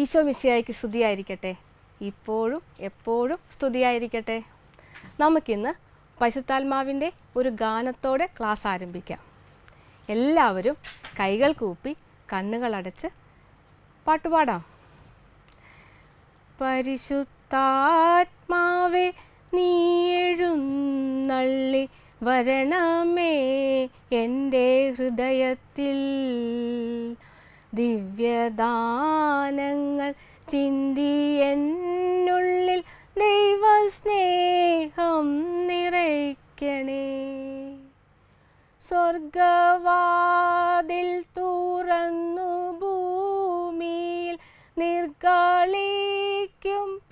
ഈശോ മിശിഹായ്ക്ക് സ്തുതിയായിരിക്കട്ടെ. ഇപ്പോഴും എപ്പോഴും സ്തുതിയായിരിക്കട്ടെ. നമുക്കിന്ന് പരിശുദ്ധാത്മാവിൻ്റെ ഒരു ഗാനത്തോടെ ക്ലാസ് ആരംഭിക്കാം. എല്ലാവരും കൈകൾ കൂപ്പി കണ്ണുകളടച്ച് പാട്ടുപാടാം. പരിശുദ്ധാത്മാവേ നീ എഴുന്നള്ളി വരണമേ എൻ്റെ ഹൃദയത്തിൽ, ദിവ്യദാനങ്ങൾ ചിന്തി എന്നുള്ളിൽ ദൈവസ്നേഹം നിറയ്ക്കണേ. സ്വർഗവാതിൽ തുറന്നു ഭൂമിയിൽ നിർഗളിക്കും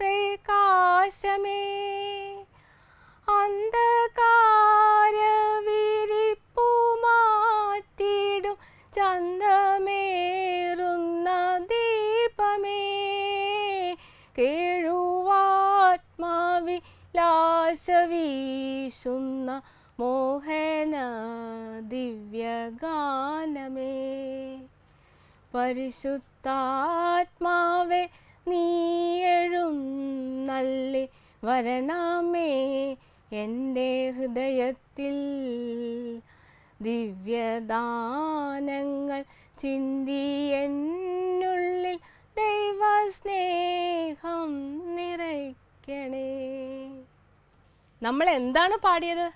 പ്രകാശമേ, അന്ധകാര വിരിപ്പു മാറ്റിടും ചന്തമേറുന്ന ദീപമേ, കേഴുവാത്മാവിലാശ വീശുന്ന മോഹന ദിവ്യഗാനമേ. പരിശുദ്ധാത്മാവേ നീ എഴുന്നള്ളി വരണമേ എൻ്റെ ഹൃദയത്തിൽ, ദിവ്യദാനങ്ങൾ ചിന്തി എന്നുള്ളിൽ ദൈവസ്നേഹം നിറയ്ക്കണേ. നമ്മൾ എന്താണ് പാടിയത്?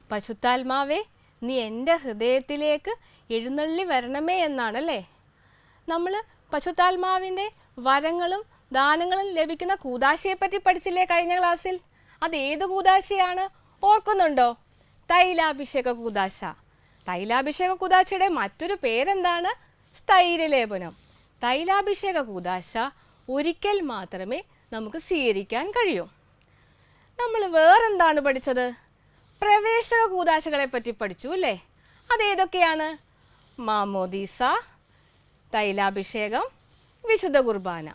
പരിശുദ്ധാത്മാവേ നീ എൻ്റെ ഹൃദയത്തിലേക്ക് എഴുന്നള്ളി വരണമേ എന്നാണല്ലേ. നമ്മൾ പരിശുദ്ധാത്മാവിൻ്റെ വരങ്ങളും ദാനങ്ങളും ലഭിക്കുന്ന കൂദാശയെപ്പറ്റി പഠിച്ചില്ലേ കഴിഞ്ഞ ക്ലാസ്സിൽ? അത് ഏത് കൂദാശയാണ് ഓർക്കുന്നുണ്ടോ? തൈലാഭിഷേക കൂദാശ. തൈലാഭിഷേക കൂദാശയുടെ മറ്റൊരു പേരെന്താണ്? സ്ഥൈര്യലേപനം. തൈലാഭിഷേക കൂദാശ ഒരിക്കൽ മാത്രമേ നമുക്ക് സ്വീകരിക്കാൻ കഴിയൂ. നമ്മൾ വേറെന്താണ് പഠിച്ചത്? പ്രവേശക കൂദാശകളെ പറ്റി പഠിച്ചു അല്ലേ? അതേതൊക്കെയാണ്? മാമോദീസ, തൈലാഭിഷേകം, വിശുദ്ധ കുർബാന.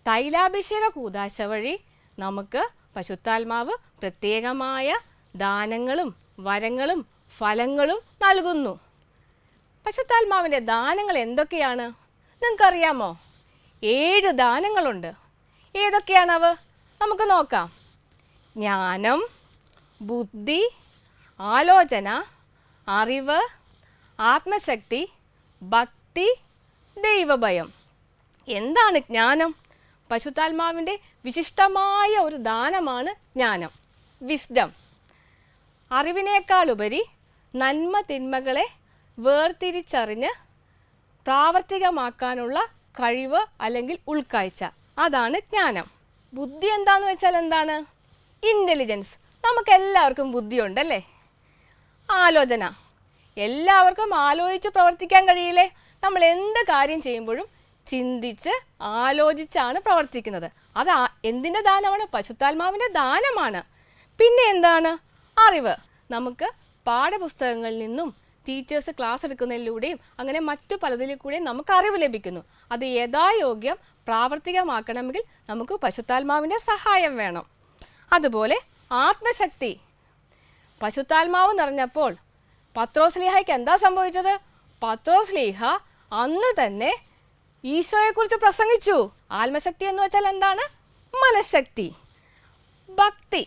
തൈലാഭിഷേക കൂദാശ വഴി നമുക്ക് പരിശുദ്ധാത്മാവ് പ്രത്യേകമായ ദാനങ്ങളും വരങ്ങളും ഫലങ്ങളും നൽകുന്നു. പരിശുദ്ധാത്മാവിൻ്റെ ദാനങ്ങൾ എന്തൊക്കെയാണ് നിങ്ങൾക്കറിയാമോ? 7 ദാനങ്ങളുണ്ട്. ഏതൊക്കെയാണവ? നമുക്ക് നോക്കാം. ജ്ഞാനം, ബുദ്ധി, ആലോചന, അറിവ്, ആത്മശക്തി, ഭക്തി, ദൈവഭയം. എന്താണ് ജ്ഞാനം? പരിശുദ്ധാത്മാവിൻ്റെ വിശിഷ്ടമായ ഒരു ദാനമാണ് ജ്ഞാനം, വിസ്ഡം. അറിവിനേക്കാളുപരി നന്മ തിന്മകളെ വേർതിരിച്ചറിഞ്ഞ് പ്രാവർത്തികമാക്കാനുള്ള കഴിവ് അല്ലെങ്കിൽ ഉൾക്കാഴ്ച, അതാണ് ജ്ഞാനം. ബുദ്ധി എന്താന്ന് വെച്ചാൽ എന്താണ്? ഇൻ്റലിജൻസ്. നമുക്കെല്ലാവർക്കും ബുദ്ധിയുണ്ടല്ലേ. ആലോചന. എല്ലാവർക്കും ആലോചിച്ച് പ്രവർത്തിക്കാൻ കഴിയില്ലേ? നമ്മൾ എന്ത് കാര്യം ചെയ്യുമ്പോഴും ചിന്തിച്ച് ആലോചിച്ചാണ് പ്രവർത്തിക്കുന്നത്. അത് എന്തിൻ്റെ ദാനമാണ്? പരിശുദ്ധാത്മാവിൻ്റെ ദാനമാണ്. പിന്നെ എന്താണ്? അറിവ്. നമുക്ക് പാഠപുസ്തകങ്ങളിൽ നിന്നും ടീച്ചേഴ്സ് ക്ലാസ് എടുക്കുന്നതിലൂടെയും അങ്ങനെ മറ്റു പലതിലൂടെയും നമുക്ക് അറിവ് ലഭിക്കുന്നു. അത് യഥായോഗ്യം പ്രാവർത്തികമാക്കണമെങ്കിൽ നമുക്ക് പരിശുദ്ധാത്മാവിൻ്റെ സഹായം വേണം. അതുപോലെ ആത്മശക്തി. പരിശുദ്ധാത്മാവ് നിറഞ്ഞപ്പോൾ പത്രോസ്ലീഹയ്ക്ക് എന്താ സംഭവിച്ചത്? പത്രോസ്ലീഹ അന്ന് തന്നെ ഈശോയെക്കുറിച്ച് പ്രസംഗിച്ചു. ആത്മശക്തി എന്ന് വെച്ചാൽ എന്താണ്? മനഃശക്തി. ഭക്തി.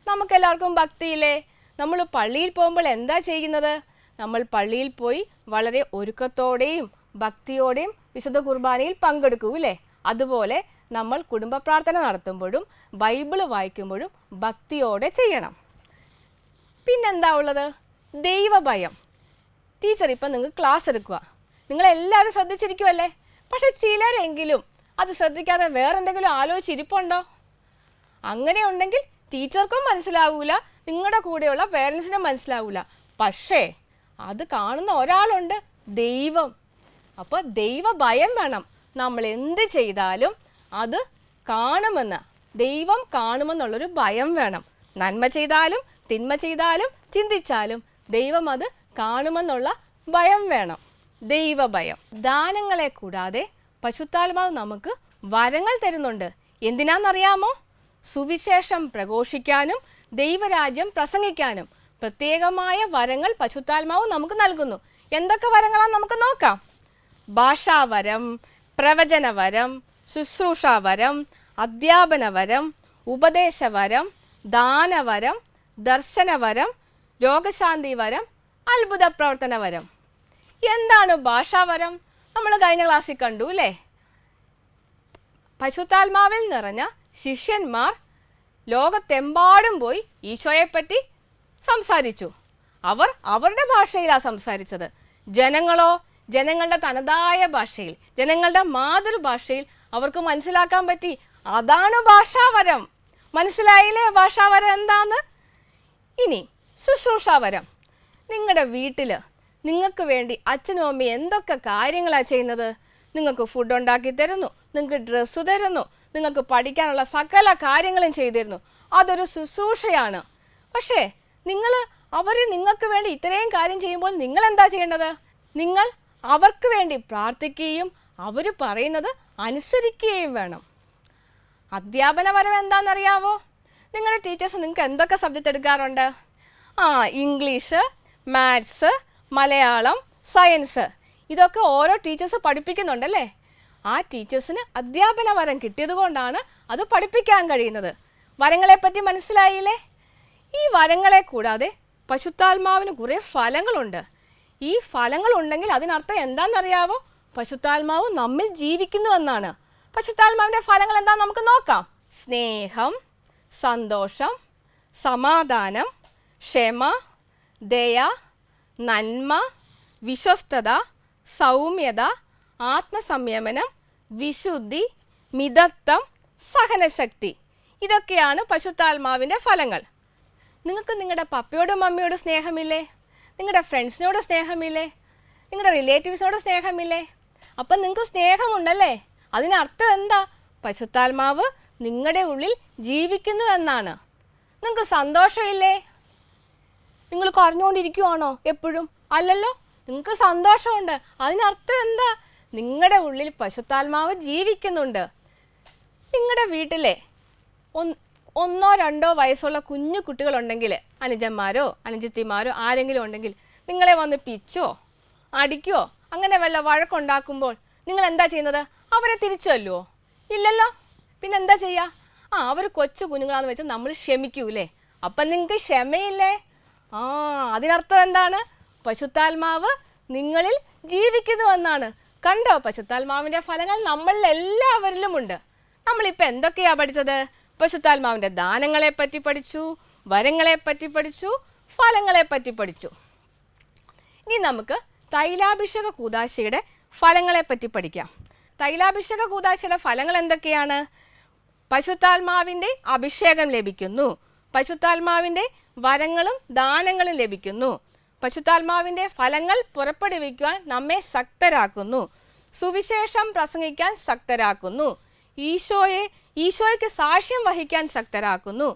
നമുക്കെല്ലാവർക്കും ഭക്തിയില്ലേ? നമ്മൾ പള്ളിയിൽ പോകുമ്പോൾ എന്താ ചെയ്യുന്നത്? നമ്മൾ പള്ളിയിൽ പോയി വളരെ ഒരുക്കത്തോടെയും ഭക്തിയോടെയും വിശുദ്ധ കുർബാനയിൽ പങ്കെടുക്കൂല്ലേ? അതുപോലെ നമ്മൾ കുടുംബ പ്രാർത്ഥന നടത്തുമ്പോഴും ബൈബിള് വായിക്കുമ്പോഴും ഭക്തിയോടെ ചെയ്യണം. പിന്നെന്താ ഉള്ളത്? ദൈവഭയം. ടീച്ചർ ഇപ്പം നിങ്ങൾക്ക് ക്ലാസ് എടുക്കുക, നിങ്ങളെല്ലാവരും ശ്രദ്ധിച്ചിരിക്കുമല്ലേ? പക്ഷെ ചിലരെങ്കിലും അത് ശ്രദ്ധിക്കാതെ വേറെന്തെങ്കിലും ആലോചിച്ചിരിപ്പുണ്ടോ? അങ്ങനെ ഉണ്ടെങ്കിൽ ടീച്ചർക്കും മനസ്സിലാവൂല, നിങ്ങളുടെ കൂടെയുള്ള പേരൻസിനും മനസ്സിലാവൂല. പക്ഷേ അത് കാണുന്ന ഒരാളുണ്ട്, ദൈവം. അപ്പോൾ ദൈവഭയം വേണം. നമ്മൾ എന്ത് ചെയ്താലും അത് കാണുമെന്ന്, ദൈവം കാണുമെന്നുള്ളൊരു ഭയം വേണം. നന്മ ചെയ്താലും തിന്മ ചെയ്താലും ചിന്തിച്ചാലും ദൈവം അത് കാണുമെന്നുള്ള ഭയം വേണം. ദൈവഭയം. ദാനങ്ങളെ കൂടാതെ പരിശുദ്ധാത്മാവ് നമുക്ക് വരങ്ങൾ തരുന്നുണ്ട്. എന്തിനാണെന്നറിയാമോ? സുവിശേഷം പ്രഘോഷിക്കാനും ദൈവരാജ്യം പ്രസംഗിക്കാനും പ്രത്യേകമായ വരങ്ങൾ പരിശുദ്ധാത്മാവ് നമുക്ക് നൽകുന്നു. എന്തൊക്കെ വരങ്ങളാണ് നമുക്ക് നോക്കാം. ഭാഷാവരം, പ്രവചനവരം, ശുശ്രൂഷാവരം, അധ്യാപനവരം, ഉപദേശവരം, ദാനവരം, ദർശനവരം, രോഗശാന്തിവരം, അത്ഭുത പ്രവർത്തനവരം. എന്താണ് ഭാഷാവരം? നമ്മൾ കഴിഞ്ഞ ക്ലാസ്സിൽ കണ്ടു അല്ലേ? പരിശുദ്ധാത്മാവിൽ നിറഞ്ഞ ശിഷ്യന്മാർ ലോകത്തെമ്പാടും പോയി ഈശോയെപ്പറ്റി സംസാരിച്ചു. അവർ അവരുടെ ഭാഷയിലാണ് സംസാരിച്ചത്. ജനങ്ങളോ ജനങ്ങളുടെ തനതായ ഭാഷയിൽ, ജനങ്ങളുടെ മാതൃഭാഷയിൽ അവർക്ക് മനസ്സിലാക്കാൻ പറ്റി. അതാണ് ഭാഷാവരം. മനസ്സിലായില്ലേ ഭാഷാവരം എന്താന്ന്? ഇനി ശുശ്രൂഷാവരം. നിങ്ങളുടെ വീട്ടിൽ നിങ്ങൾക്ക് വേണ്ടി അച്ഛനും അമ്മയും എന്തൊക്കെ കാര്യങ്ങളാണ് ചെയ്യുന്നത്? നിങ്ങൾക്ക് ഫുഡ് ഉണ്ടാക്കി തരുന്നു, നിങ്ങൾക്ക് ഡ്രസ്സ് തരുന്നു, നിങ്ങൾക്ക് പഠിക്കാനുള്ള സകല കാര്യങ്ങളും ചെയ്തു തരുന്നു. അതൊരു ശുശ്രൂഷയാണ്. പക്ഷേ അവർ നിങ്ങൾക്ക് വേണ്ടി ഇത്രയും കാര്യം ചെയ്യുമ്പോൾ നിങ്ങൾ എന്താ ചെയ്യേണ്ടത്? നിങ്ങൾ അവർക്ക് വേണ്ടി പ്രാർത്ഥിക്കുകയും അവർ പറയുന്നത് അനുസരിക്കുകയും വേണം. അധ്യാപനപരം എന്താണെന്നറിയാവോ? നിങ്ങളുടെ ടീച്ചേഴ്സ് നിങ്ങൾക്ക് എന്തൊക്കെ സബ്ജക്റ്റ് എടുക്കാറുണ്ട്? ഇംഗ്ലീഷ്, മാത്സ്, മലയാളം, സയൻസ്, ഇതൊക്കെ ഓരോ ടീച്ചേഴ്സ് പഠിപ്പിക്കുന്നുണ്ടല്ലേ? ആ ടീച്ചേഴ്സിന് അധ്യാപനവരം കിട്ടിയത് കൊണ്ടാണ് അത് പഠിപ്പിക്കാൻ കഴിയുന്നത്. വരങ്ങളെപ്പറ്റി മനസ്സിലായില്ലേ? ഈ വരങ്ങളെ കൂടാതെ പശുത്താത്മാവിന് കുറേ ഫലങ്ങളുണ്ട്. ഈ ഫലങ്ങളുണ്ടെങ്കിൽ അതിനർത്ഥം എന്താണെന്നറിയാവോ? പശുത്താത്മാവ് നമ്മിൽ ജീവിക്കുന്നു എന്നാണ്. പശുത്താത്മാവിൻ്റെ ഫലങ്ങൾ എന്താണെന്ന് നമുക്ക് നോക്കാം. സ്നേഹം, സന്തോഷം, സമാധാനം, ക്ഷമ, ദയ, നന്മ, വിശ്വസ്തത, സൗമ്യത, ആത്മസംയമനം, വിശുദ്ധി, മിതത്വം, സഹനശക്തി. ഇതൊക്കെയാണ് പശുത്താത്മാവിൻ്റെ ഫലങ്ങൾ. നിങ്ങൾക്ക് നിങ്ങളുടെ പപ്പയോടും മമ്മിയോടും സ്നേഹമില്ലേ? നിങ്ങളുടെ ഫ്രണ്ട്സിനോട് സ്നേഹമില്ലേ? നിങ്ങളുടെ റിലേറ്റീവ്സിനോട് സ്നേഹമില്ലേ? അപ്പം നിങ്ങൾക്ക് സ്നേഹമുണ്ടല്ലേ? അതിനർത്ഥം എന്താ? പശുത്താത്മാവ് നിങ്ങളുടെ ഉള്ളിൽ ജീവിക്കുന്നു എന്നാണ്. നിങ്ങൾക്ക് സന്തോഷമില്ലേ? നിങ്ങൾ കരഞ്ഞുകൊണ്ടിരിക്കുവാണോ എപ്പോഴും? അല്ലല്ലോ, നിങ്ങൾക്ക് സന്തോഷമുണ്ട്. അതിനർത്ഥം എന്താ? നിങ്ങളുടെ ഉള്ളിൽ പശുത്താത്മാവ് ജീവിക്കുന്നുണ്ട്. നിങ്ങളുടെ വീട്ടിലെ 1-2 വയസ്സുള്ള കുഞ്ഞു കുട്ടികളുണ്ടെങ്കിൽ, അനുജന്മാരോ അനുജത്തിമാരോ ആരെങ്കിലും ഉണ്ടെങ്കിൽ, നിങ്ങളെ വന്ന് പിച്ചോ അടിക്കോ അങ്ങനെ വല്ല വഴക്കുണ്ടാക്കുമ്പോൾ നിങ്ങൾ എന്താ ചെയ്യുന്നത്? അവരെ തിരിച്ചു തല്ലുവോ? ഇല്ലല്ലോ. പിന്നെന്താ ചെയ്യുക? അവർ കൊച്ചു കുഞ്ഞുങ്ങളാന്ന് വെച്ചാൽ നമ്മൾ ക്ഷമിക്കൂലേ? അപ്പം നിങ്ങൾക്ക് ക്ഷമയില്ലേ? അതിനർത്ഥം എന്താണ്? പശുത്താത്മാവ് നിങ്ങളിൽ ജീവിക്കുന്നു എന്നാണ്. കണ്ടോ? പശുത്താത്മാവിൻ്റെ ഫലങ്ങൾ നമ്മളിൽ എല്ലാവരിലുമുണ്ട്. നമ്മളിപ്പോൾ എന്തൊക്കെയാണ് പഠിച്ചത്? പശുത്താത്മാവിൻ്റെ ദാനങ്ങളെപ്പറ്റി പഠിച്ചു, വരങ്ങളെപ്പറ്റി പഠിച്ചു, ഫലങ്ങളെപ്പറ്റി പഠിച്ചു. ഇനി നമുക്ക് തൈലാഭിഷേക കൂദാശയുടെ ഫലങ്ങളെപ്പറ്റി പഠിക്കാം. തൈലാഭിഷേക കൂദാശയുടെ ഫലങ്ങൾ എന്തൊക്കെയാണ്? പശുത്താത്മാവിൻ്റെ അഭിഷേകം ലഭിക്കുന്നു, പശുത്താത്മാവിൻ്റെ വരങ്ങളും ദാനങ്ങളും ലഭിക്കുന്നു, പശുത്താത്മാവിൻ്റെ ഫലങ്ങൾ പുറപ്പെടുവിക്കുവാൻ നമ്മെ ശക്തരാക്കുന്നു, സുവിശേഷം പ്രസംഗിക്കാൻ ശക്തരാക്കുന്നു, ഈശോയ്ക്ക് സാക്ഷ്യം വഹിക്കാൻ ശക്തരാക്കുന്നു,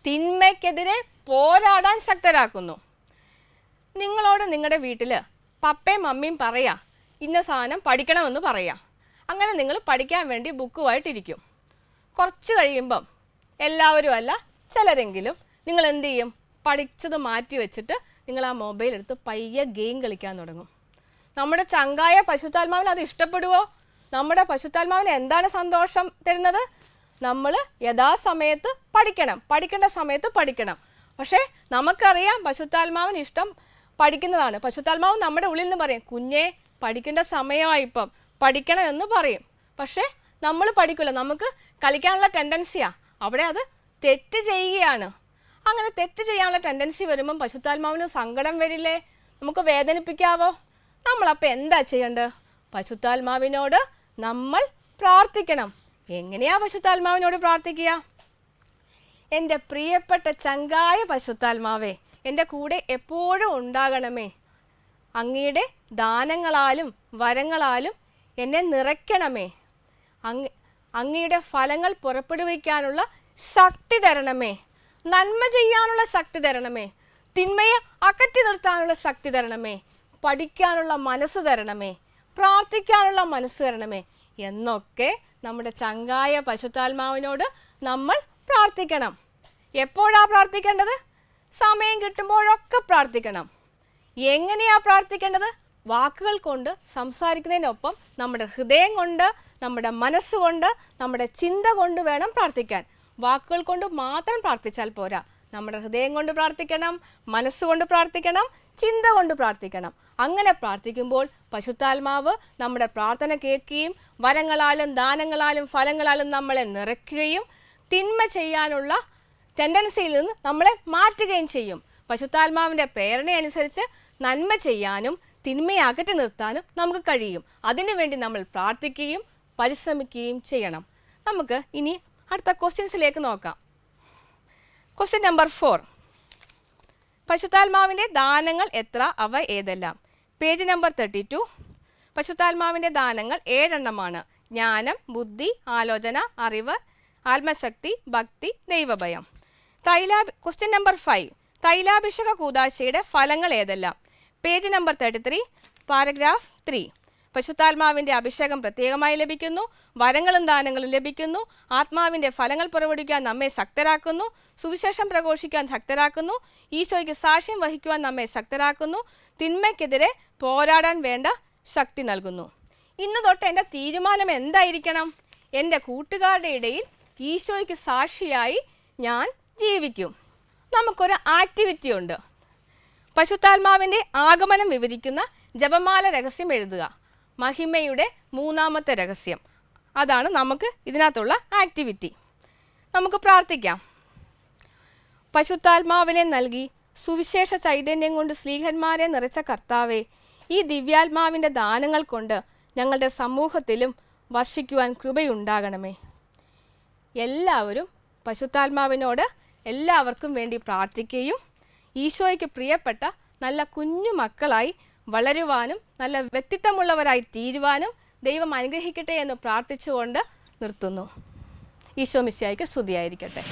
തിന്മയ്ക്കെതിരെ പോരാടാൻ ശക്തരാക്കുന്നു. നിങ്ങളോട് നിങ്ങളുടെ വീട്ടിൽ പപ്പയും മമ്മിയും പറയാം ഇന്ന സാധനം പഠിക്കണമെന്ന് പറയാം. അങ്ങനെ നിങ്ങൾ പഠിക്കാൻ വേണ്ടി ബുക്കുമായിട്ടിരിക്കും. കുറച്ച് കഴിയുമ്പം എല്ലാവരും അല്ല ചിലരെങ്കിലും നിങ്ങൾ എന്ത് ചെയ്യും? പഠിച്ചത് മാറ്റി വെച്ചിട്ട് നിങ്ങൾ ആ മൊബൈൽ എടുത്ത് പയ്യെ ഗെയിം കളിക്കാൻ തുടങ്ങും. നമ്മുടെ ചങ്കായ പശുത്താത്മാവിന് അത് ഇഷ്ടപ്പെടുവോ? നമ്മുടെ പശുത്താത്മാവിന് എന്താണ് സന്തോഷം തരുന്നത്? നമ്മൾ യഥാസമയത്ത് പഠിക്കണം, പഠിക്കേണ്ട സമയത്ത് പഠിക്കണം. പക്ഷേ നമുക്കറിയാം പശുത്താത്മാവിന് ഇഷ്ടം പഠിക്കുന്നതാണ്. പശുത്താത്മാവ് നമ്മുടെ ഉള്ളിൽ നിന്ന് പറയും, കുഞ്ഞെ പഠിക്കേണ്ട സമയമായിപ്പം പഠിക്കണം എന്ന് പറയും. പക്ഷേ നമ്മൾ പഠിക്കില്ല, നമുക്ക് കളിക്കാനുള്ള ടെൻഡൻസിയാണ്. അവിടെ അത് തെറ്റ് ചെയ്യുകയാണ്. അങ്ങനെ തെറ്റ് ചെയ്യാനുള്ള ടെൻഡൻസി വരുമ്പം പശുത്താത്മാവിന് സങ്കടം വരില്ലേ? നമുക്ക് വേദനിപ്പിക്കാവോ? നമ്മളപ്പോൾ എന്താ ചെയ്യേണ്ടത്? പശുത്താത്മാവിനോട് നമ്മൾ പ്രാർത്ഥിക്കണം. എങ്ങനെയാ പശുത്താത്മാവിനോട് പ്രാർത്ഥിക്കുക? എൻ്റെ പ്രിയപ്പെട്ട ചങ്കായ പശുത്താത്മാവേ, എൻ്റെ കൂടെ എപ്പോഴും ഉണ്ടാകണമേ. അങ്ങയുടെ ദാനങ്ങളാലും വരങ്ങളാലും എന്നെ നിറയ്ക്കണമേ. അങ്ങയുടെ ഫലങ്ങൾ പുറപ്പെടുവിക്കാനുള്ള ശക്തി തരണമേ. നന്മ ചെയ്യാനുള്ള ശക്തി തരണമേ. തിന്മയെ അകറ്റി നിർത്താനുള്ള ശക്തി തരണമേ. പഠിക്കാനുള്ള മനസ്സ് തരണമേ. പ്രാർത്ഥിക്കാനുള്ള മനസ്സ് തരണമേ എന്നൊക്കെ നമ്മുടെ ചങ്കായ പശുത്താത്മാവിനോട് നമ്മൾ പ്രാർത്ഥിക്കണം. എപ്പോഴാണ് പ്രാർത്ഥിക്കേണ്ടത്? സമയം കിട്ടുമ്പോഴൊക്കെ പ്രാർത്ഥിക്കണം. എങ്ങനെയാണ് പ്രാർത്ഥിക്കേണ്ടത്? വാക്കുകൾ കൊണ്ട് സംസാരിക്കുന്നതിനൊപ്പം നമ്മുടെ ഹൃദയം കൊണ്ട്, നമ്മുടെ മനസ്സുകൊണ്ട്, നമ്മുടെ ചിന്ത കൊണ്ട് വേണം പ്രാർത്ഥിക്കാൻ. വാക്കുകൾ കൊണ്ട് മാത്രം പ്രാർത്ഥിച്ചാൽ പോരാ. നമ്മുടെ ഹൃദയം കൊണ്ട് പ്രാർത്ഥിക്കണം, മനസ്സുകൊണ്ട് പ്രാർത്ഥിക്കണം, ചിന്ത കൊണ്ട് പ്രാർത്ഥിക്കണം. അങ്ങനെ പ്രാർത്ഥിക്കുമ്പോൾ പരിശുദ്ധാത്മാവ് നമ്മുടെ പ്രാർത്ഥന കേൾക്കുകയും വരങ്ങളാലും ദാനങ്ങളാലും ഫലങ്ങളാലും നമ്മളെ നിറയ്ക്കുകയും തിന്മ ചെയ്യാനുള്ള ടെൻഡൻസിയിൽ നിന്ന് നമ്മളെ മാറ്റുകയും ചെയ്യും. പരിശുദ്ധാത്മാവിൻ്റെ പ്രേരണയനുസരിച്ച് നന്മ ചെയ്യാനും തിന്മയെ അകറ്റി നിർത്താനും നമുക്ക് കഴിയും. അതിനുവേണ്ടി നമ്മൾ പ്രാർത്ഥിക്കുകയും പരിശ്രമിക്കുകയും ചെയ്യണം. നമുക്ക് ഇനി അടുത്ത ക്വസ്റ്റ്യൻസിലേക്ക് നോക്കാം. Question number 4. പരിശുദ്ധാത്മാവിൻ്റെ ദാനങ്ങൾ എത്ര, അവ ഏതെല്ലാം? Page number 32. പരിശുദ്ധാത്മാവിൻ്റെ ദാനങ്ങൾ 7 എണ്ണമാണ്. ജ്ഞാനം, ബുദ്ധി, ആലോചന, അറിവ്, ആത്മശക്തി, ഭക്തി, ദൈവഭയം. Question number 5. തൈലാഭിഷേക കൂദാശയുടെ ഫലങ്ങൾ ഏതെല്ലാം? Page number 33, paragraph 3. പരിശുദ്ധാത്മാവിൻ്റെ അഭിഷേകം പ്രത്യേകമായി ലഭിക്കുന്നു, വരങ്ങളും ദാനങ്ങളും ലഭിക്കുന്നു, ആത്മാവിൻ്റെ ഫലങ്ങൾ പുറപ്പെടുവിക്കാൻ നമ്മെ ശക്തരാക്കുന്നു, സുവിശേഷം പ്രഘോഷിക്കാൻ ശക്തരാക്കുന്നു, ഈശോയ്ക്ക് സാക്ഷ്യം വഹിക്കുവാൻ നമ്മെ ശക്തരാക്കുന്നു, തിന്മയ്ക്കെതിരെ പോരാടാൻ വേണ്ട ശക്തി നൽകുന്നു. ഇന്ന് തൊട്ട് എൻ്റെ തീരുമാനം എന്തായിരിക്കണം? എൻ്റെ കൂട്ടുകാരുടെ ഇടയിൽ ഈശോയ്ക്ക് സാക്ഷിയായി ഞാൻ ജീവിക്കും. നമുക്കൊരു ആക്ടിവിറ്റി ഉണ്ട്. പരിശുദ്ധാത്മാവിൻ്റെ ആഗമനം വിവരിക്കുന്ന ജപമാല രഹസ്യം എഴുതുക. മഹിമയുടെ 3ാമത്തെ രഹസ്യം. അതാണ് നമുക്ക് ഇതിനകത്തുള്ള ആക്ടിവിറ്റി. നമുക്ക് പ്രാർത്ഥിക്കാം. പരിശുദ്ധാത്മാവിനെ നൽകി സുവിശേഷ ചൈതന്യം കൊണ്ട് സ്ലീഹന്മാരെ നിറച്ച കർത്താവെ, ഈ ദിവ്യാത്മാവിൻ്റെ ദാനങ്ങൾ കൊണ്ട് ഞങ്ങളുടെ സമൂഹത്തിലും വർഷിക്കുവാൻ കൃപയുണ്ടാകണമേ. എല്ലാവരും പരിശുദ്ധാത്മാവിനോട് എല്ലാവർക്കും വേണ്ടി പ്രാർത്ഥിക്കുകയും ഈശോയ്ക്ക് പ്രിയപ്പെട്ട നല്ല കുഞ്ഞു മക്കളായി വളരുവാനും നല്ല വ്യക്തിത്വമുള്ളവരായി തീരുവാനും ദൈവം അനുഗ്രഹിക്കട്ടെ എന്ന് പ്രാർത്ഥിച്ചുകൊണ്ട് നിർത്തുന്നു. ഈശോ മിശിഹായ്ക്ക് സ്തുതിയായിരിക്കട്ടെ.